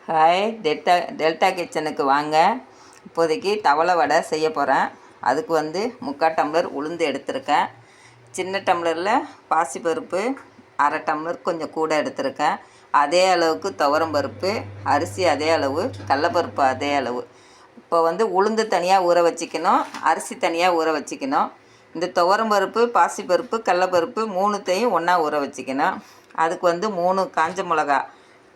Hi, delta கிச்சனுக்கு வாங்க. இப்போதைக்கு தவளை வடை செய்ய போகிறேன். அதுக்கு 3/4 டம்ளர் உளுந்து எடுத்திருக்கேன். சின்ன டம்ளரில் பாசிப்பருப்பு 1/2 டம்ளர் கொஞ்சம் கூட எடுத்திருக்கேன். அதே அளவுக்கு துவரம்பருப்பு, அரிசி அதே அளவு, கடலப்பருப்பு அதே அளவு. இப்போ உளுந்து தனியாக ஊற வச்சுக்கணும், அரிசி தனியாக ஊற வச்சுக்கணும். இந்த துவரம்பருப்பு, பாசிப்பருப்பு, கடலப்பருப்பு 3த்தையும் ஒன்றா ஊற வச்சுக்கணும். அதுக்கு 3 காஞ்ச மிளகா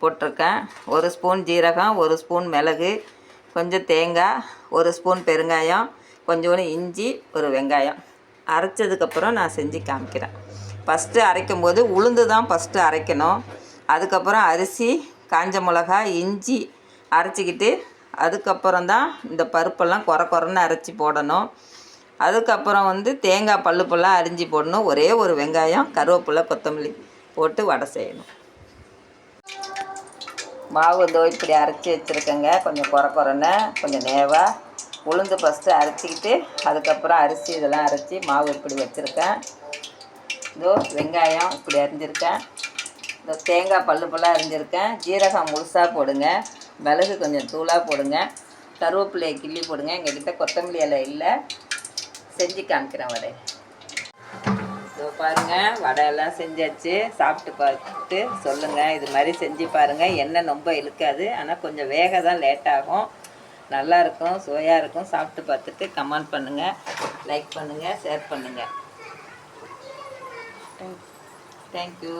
போட்டிருக்கேன். 1 ஸ்பூன் ஜீரகம், 1 ஸ்பூன் மிளகு, கொஞ்சம் தேங்காய், 1 ஸ்பூன் பெருங்காயம், கொஞ்சோண்டு இஞ்சி, ஒரு வெங்காயம். அரைச்சதுக்கப்புறம் நான் செஞ்சு காமிக்கிறேன். ஃபஸ்ட்டு அரைக்கும் போது உளுந்து தான் ஃபஸ்ட்டு அரைக்கணும். அதுக்கப்புறம் அரிசி, காஞ்ச மிளகா, இஞ்சி அரைச்சிக்கிட்டு அதுக்கப்புறம் தான் இந்த பருப்பெல்லாம் கொரன்னு அரைச்சி போடணும். அதுக்கப்புறம் தேங்காய் பல்லுப்பெல்லாம் அரிஞ்சு போடணும். ஒரே ஒரு வெங்காயம், கருவேப்பிலை, கொத்தமல்லி போட்டு வடை செய்யணும். மாவு இப்படி அரைச்சி வச்சுருக்கேங்க. கொஞ்சம் கொரன்னு, கொஞ்சம் நேவாக. உளுந்து ஃபஸ்ட்டு அரைச்சிக்கிட்டு அதுக்கப்புறம் அரிசி இதெல்லாம் அரைச்சி மாவு இப்படி வச்சுருக்கேன். வெங்காயம் இப்படி அரிஞ்சிருக்கேன். தேங்காய் பல்லுப்பெல்லாம் அரிஞ்சிருக்கேன். ஜீரகம் முழுசாக போடுங்க, மிளகு கொஞ்சம் தூளாக போடுங்க, கருவேப்பிலையை கிள்ளி போடுங்க. எங்கள்கிட்ட கொத்தமல்லி இலை இல்லை. செஞ்சு காமிக்கிறேன் வடை. பாருங்கள், வடையெல்லாம் செஞ்சாச்சு. சாப்பிட்டு பார்த்துட்டு சொல்லுங்கள். இது மாதிரி செஞ்சு பாருங்கள். எண்ணெய் ரொம்ப இழுக்காது, ஆனால் கொஞ்சம் வேக தான் லேட் ஆகும். நல்லாயிருக்கும், சுவையாக இருக்கும். சாப்பிட்டு பார்த்துட்டு கமெண்ட் பண்ணுங்கள், லைக் பண்ணுங்கள், ஷேர் பண்ணுங்கள். தேங்க்யூ.